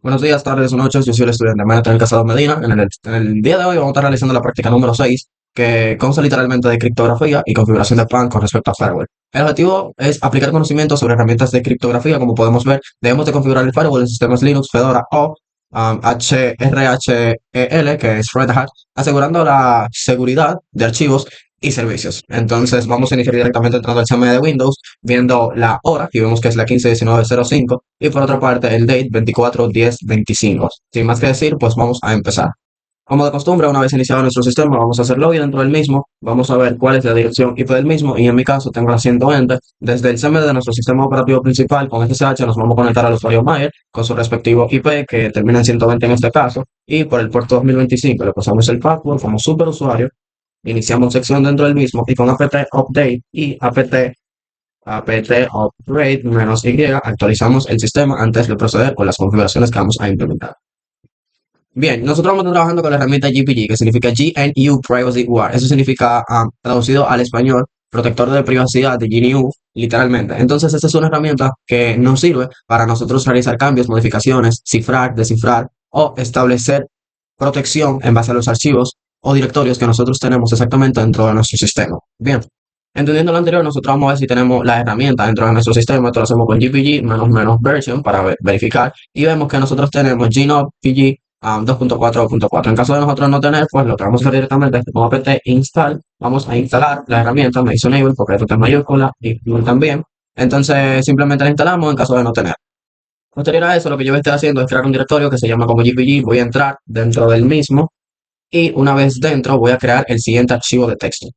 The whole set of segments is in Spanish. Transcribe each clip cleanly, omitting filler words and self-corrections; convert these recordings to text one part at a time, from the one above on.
Buenos días, tardes o noches. Yo soy el estudiante Manuel Casado Medina. En el día de hoy vamos a estar realizando la práctica número 6, que consta literalmente de criptografía y configuración de PAN con respecto a firewall. El objetivo es aplicar conocimientos sobre herramientas de criptografía. Como podemos ver, debemos de configurar el firewall en sistemas Linux, Fedora o HRHEL, que es Red Hat, asegurando la seguridad de archivos y servicios. Entonces vamos a iniciar directamente entrando al CMD de Windows, viendo la hora, y vemos que es la 15:19:05, y por otra parte el date 24:10:25. Sin más que decir, pues vamos a empezar. Como de costumbre, una vez iniciado nuestro sistema, vamos a hacer login dentro del mismo, vamos a ver cuál es la dirección IP del mismo, y en mi caso tengo la 120. Desde el CMD de nuestro sistema operativo principal con SSH nos vamos a conectar al usuario Mayer con su respectivo IP, que termina en 120 en este caso, y por el puerto 2025 le pasamos el password como superusuario. Iniciamos sección dentro del mismo y con apt update y apt upgrade -y actualizamos el sistema antes de proceder con las configuraciones que vamos a implementar. Bien, nosotros vamos a estar trabajando con la herramienta GPG, que significa GNU Privacy Guard. Eso significa, traducido al español, protector de privacidad de GNU, literalmente. Entonces, esta es una herramienta que nos sirve para nosotros realizar cambios, modificaciones, cifrar, descifrar o establecer protección en base a los archivos o directorios que nosotros tenemos exactamente dentro de nuestro sistema. Bien, entendiendo lo anterior, nosotros vamos a ver si tenemos la herramienta dentro de nuestro sistema. Esto lo hacemos con GPG menos version para verificar, y vemos que nosotros tenemos GNOG PG 2.4.4. En caso de nosotros no tener, pues lo que vamos a hacer directamente es como apt install, vamos a instalar la herramienta. Me hizo enable porque esto está en mayúscula y no también. Entonces simplemente la instalamos en caso de no tener. Posterior a eso, lo que yo voy a estar haciendo es crear un directorio que se llama como GPG. Voy a entrar dentro del mismo, y una vez dentro voy a crear el siguiente archivo de texto.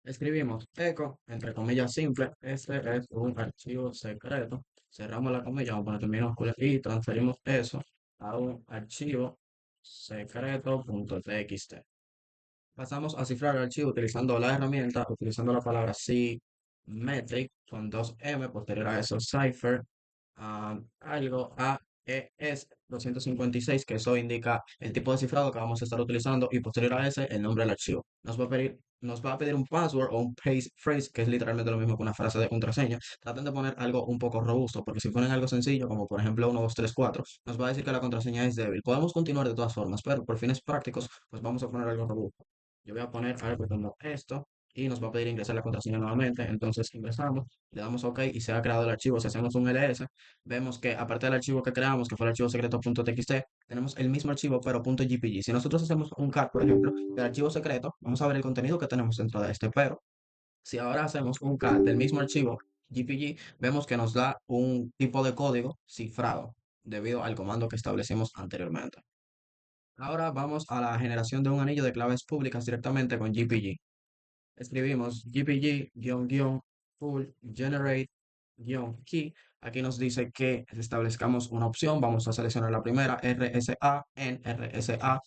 Escribimos echo, entre comillas simple, este es un archivo secreto. Cerramos la comilla, vamos a poner minúsculas y transferimos eso a un archivo secreto.txt. Pasamos a cifrar el archivo utilizando la herramienta, utilizando la palabra symmetric con dos M, posterior a eso cipher, algo AES 256, que eso indica el tipo de cifrado que vamos a estar utilizando, y posterior a ese el nombre del archivo. Nos va a pedir un password o un passphrase, que es literalmente lo mismo que una frase de contraseña. Traten de poner algo un poco robusto, porque si ponen algo sencillo, como por ejemplo 1234, nos va a decir que la contraseña es débil. Podemos continuar de todas formas, pero por fines prácticos, pues vamos a poner algo robusto. Yo voy a poner algo como esto, y nos va a pedir ingresar la contraseña nuevamente. Entonces ingresamos, le damos OK y se ha creado el archivo. Si hacemos un ls, vemos que aparte del archivo que creamos, que fue el archivo secreto.txt, tenemos el mismo archivo pero .gpg. Si nosotros hacemos un cat, por ejemplo, del archivo secreto, vamos a ver el contenido que tenemos dentro de este. Pero si ahora hacemos un cat del mismo archivo gpg, vemos que nos da un tipo de código cifrado debido al comando que establecimos anteriormente. Ahora vamos a la generación de un anillo de claves públicas directamente con GPG. Escribimos gpg-full generate-key. Aquí nos dice que establezcamos una opción. Vamos a seleccionar la primera, RSA en RSA.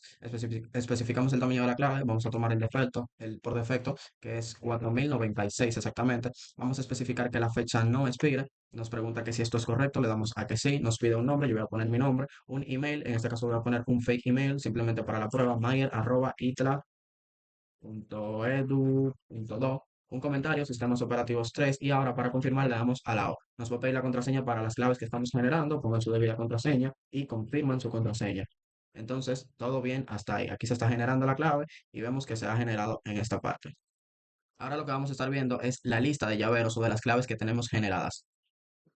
Especificamos el tamaño de la clave. Vamos a tomar el defecto, el por defecto, que es 4096 exactamente. Vamos a especificar que la fecha no expire. Nos pregunta que si esto es correcto, le damos a que sí. Nos pide un nombre, yo voy a poner mi nombre, un email, en este caso voy a poner un fake email simplemente para la prueba, mayer@itla.edu.do, un comentario, sistemas operativos 3, y ahora para confirmar le damos a la O. Nos va a pedir la contraseña para las claves que estamos generando, pongan su debida contraseña y confirman su contraseña. Entonces, todo bien hasta ahí. Aquí se está generando la clave y vemos que se ha generado en esta parte. Ahora lo que vamos a estar viendo es la lista de llaveros o de las claves que tenemos generadas.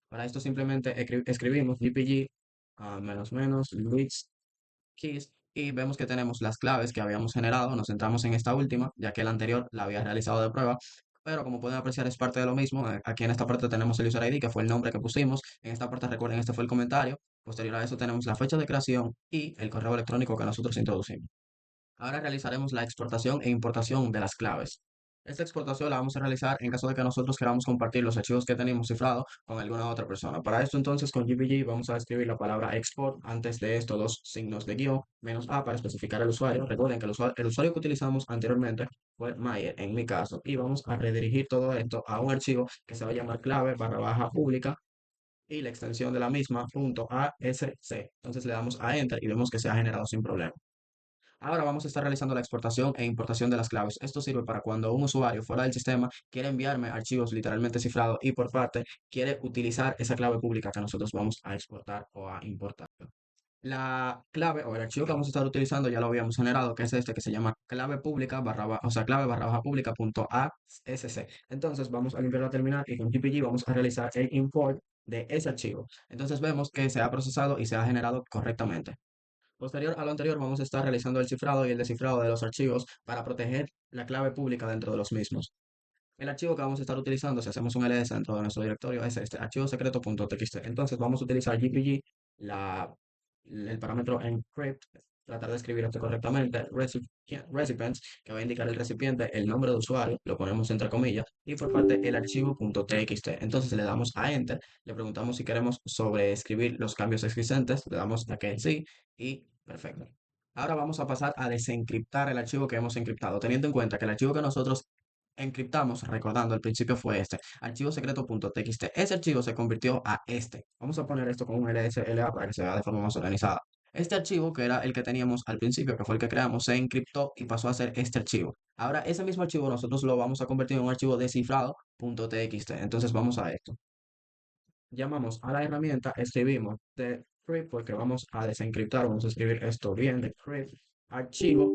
Para esto simplemente escribimos gpg list keys, y vemos que tenemos las claves que habíamos generado. Nos centramos en esta última, ya que la anterior la había realizado de prueba, pero como pueden apreciar es parte de lo mismo. Aquí en esta parte tenemos el user ID, que fue el nombre que pusimos. En esta parte, recuerden, este fue el comentario. Posterior a eso tenemos la fecha de creación y el correo electrónico que nosotros introducimos. Ahora realizaremos la exportación e importación de las claves. Esta exportación la vamos a realizar en caso de que nosotros queramos compartir los archivos que tenemos cifrados con alguna otra persona. Para esto entonces con GPG vamos a escribir la palabra export, antes de esto dos signos de guión, -a para especificar el usuario. Recuerden que el usuario que utilizamos anteriormente fue Mayer en mi caso, y vamos a redirigir todo esto a un archivo que se va a llamar clave barra baja pública, y la extensión de la misma .asc. Entonces le damos a enter y vemos que se ha generado sin problema. Ahora vamos a estar realizando la exportación e importación de las claves. Esto sirve para cuando un usuario fuera del sistema quiere enviarme archivos literalmente cifrados, y por parte quiere utilizar esa clave pública que nosotros vamos a exportar o a importar. La clave o el archivo que vamos a estar utilizando ya lo habíamos generado, que es este que se llama clave pública o sea, clave barra baja pública punto ASC. Entonces vamos a limpiar la terminal y con GPG vamos a realizar el import de ese archivo. Entonces vemos que se ha procesado y se ha generado correctamente. Posterior a lo anterior, vamos a estar realizando el cifrado y el descifrado de los archivos para proteger la clave pública dentro de los mismos. El archivo que vamos a estar utilizando, si hacemos un ls dentro de nuestro directorio, es este, archivo secreto.txt. Entonces vamos a utilizar GPG, el parámetro encrypt, tratar de escribir esto correctamente, recipients, que va a indicar el recipiente, el nombre de usuario, lo ponemos entre comillas, y por parte el archivo.txt. Entonces le damos a enter, le preguntamos si queremos sobreescribir los cambios existentes, le damos a que sí, y perfecto. Ahora vamos a pasar a desencriptar el archivo que hemos encriptado, teniendo en cuenta que el archivo que nosotros encriptamos, recordando, al principio fue este, archivo secreto.txt. Ese archivo se convirtió a este. Vamos a poner esto con un LSLA para que se vea de forma más organizada. Este archivo, que era el que teníamos al principio, que fue el que creamos, se encriptó y pasó a ser este archivo. Ahora, ese mismo archivo nosotros lo vamos a convertir en un archivo descifrado.txt. Entonces vamos a esto. Llamamos a la herramienta, escribimos decrypt porque vamos a desencriptar, vamos a escribir esto bien, decrypt, archivo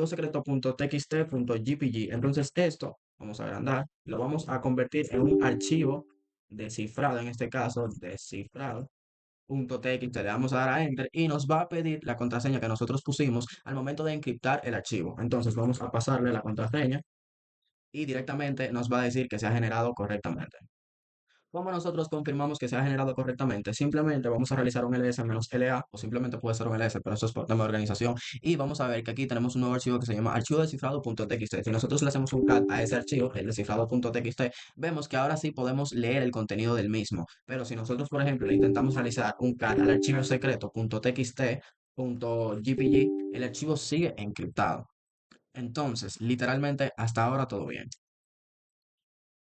secreto.txt.jpg. Entonces esto, vamos a agrandar, lo vamos a convertir en un archivo descifrado, en este caso, descifrado.txt. Le vamos a dar a enter y nos va a pedir la contraseña que nosotros pusimos al momento de encriptar el archivo. Entonces vamos a pasarle la contraseña y directamente nos va a decir que se ha generado correctamente. ¿Cómo nosotros confirmamos que se ha generado correctamente? Simplemente vamos a realizar un ls-la o simplemente puede ser un ls, pero eso es por tema de organización. Y vamos a ver que aquí tenemos un nuevo archivo que se llama archivo descifrado.txt. Si nosotros le hacemos un cat a ese archivo, el descifrado.txt, vemos que ahora sí podemos leer el contenido del mismo. Pero si nosotros, por ejemplo, le intentamos realizar un cat al archivo secreto.txt.jpg, el archivo sigue encriptado. Entonces, literalmente, hasta ahora todo bien.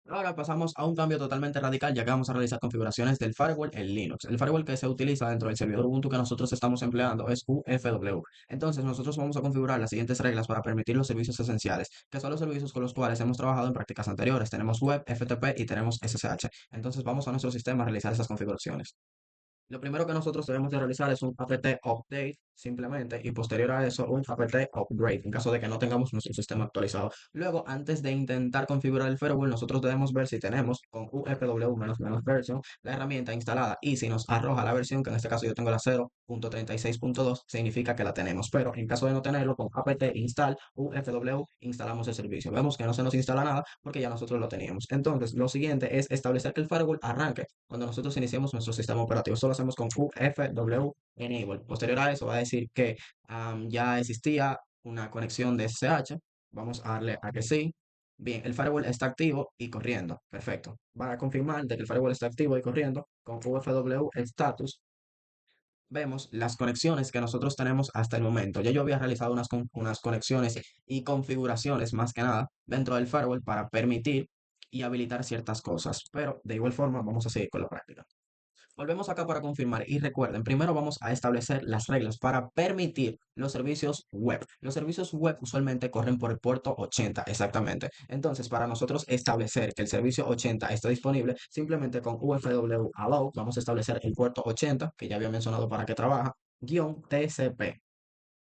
Ahora pasamos a un cambio totalmente radical, ya que vamos a realizar configuraciones del firewall en Linux. El firewall que se utiliza dentro del servidor Ubuntu que nosotros estamos empleando es UFW. Entonces, nosotros vamos a configurar las siguientes reglas para permitir los servicios esenciales, que son los servicios con los cuales hemos trabajado en prácticas anteriores. Tenemos web, FTP y tenemos SSH. Entonces, vamos a nuestro sistema a realizar esas configuraciones. Lo primero que nosotros debemos de realizar es un apt update simplemente y posterior a eso un apt upgrade en caso de que no tengamos nuestro sistema actualizado. Luego, antes de intentar configurar el firewall, nosotros debemos ver si tenemos con ufw-version la herramienta instalada y si nos arroja la versión, que en este caso yo tengo la 0.36.2, significa que la tenemos. Pero en caso de no tenerlo, con apt install ufw instalamos el servicio. Vemos que no se nos instala nada porque ya nosotros lo teníamos. Entonces, lo siguiente es establecer que el firewall arranque cuando nosotros iniciamos nuestro sistema operativo. Esto lo hacemos con UFW Enable. Posterior a eso va a decir que ya existía una conexión de SSH. Vamos a darle a que sí. Bien, el firewall está activo y corriendo. Perfecto. Para confirmar de que el firewall está activo y corriendo, con UFW status vemos las conexiones que nosotros tenemos hasta el momento. Ya yo había realizado unas conexiones y configuraciones más que nada dentro del firewall para permitir y habilitar ciertas cosas, pero de igual forma vamos a seguir con la práctica. Volvemos acá para confirmar y recuerden, primero vamos a establecer las reglas para permitir los servicios web. Los servicios web usualmente corren por el puerto 80, exactamente. Entonces, para nosotros establecer que el servicio 80 está disponible, simplemente con UFW allow vamos a establecer el puerto 80, que ya había mencionado para qué trabaja, guión TCP.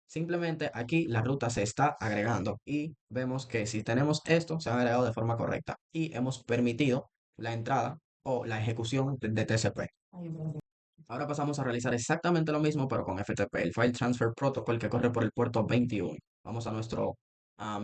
Simplemente aquí la ruta se está agregando y vemos que si tenemos esto, se ha agregado de forma correcta y hemos permitido la entrada o la ejecución de TCP. Ahora pasamos a realizar exactamente lo mismo, pero con FTP, el File Transfer Protocol que corre por el puerto 21. Vamos a nuestro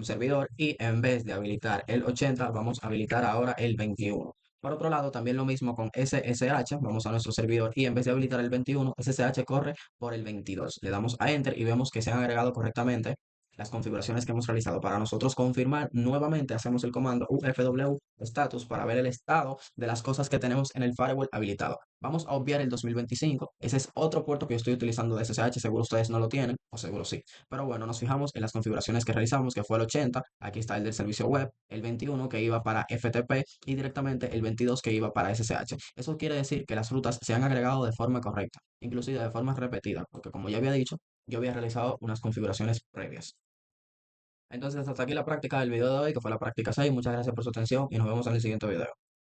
servidor y en vez de habilitar el 80, vamos a habilitar ahora el 21. Por otro lado, también lo mismo con SSH, vamos a nuestro servidor y en vez de habilitar el 21, SSH corre por el 22. Le damos a Enter y vemos que se han agregado correctamente las configuraciones que hemos realizado. Para nosotros confirmar nuevamente, hacemos el comando ufw status para ver el estado de las cosas que tenemos en el firewall habilitado. Vamos a obviar el 2025. Ese es otro puerto que yo estoy utilizando de SSH. Seguro ustedes no lo tienen, o seguro sí. Pero bueno, nos fijamos en las configuraciones que realizamos, que fue el 80. Aquí está el del servicio web, el 21 que iba para FTP y directamente el 22 que iba para SSH. Eso quiere decir que las rutas se han agregado de forma correcta, inclusive de forma repetida, porque como ya había dicho, yo había realizado unas configuraciones previas. Entonces, hasta aquí la práctica del video de hoy, que fue la práctica 6. Muchas gracias por su atención y nos vemos en el siguiente video.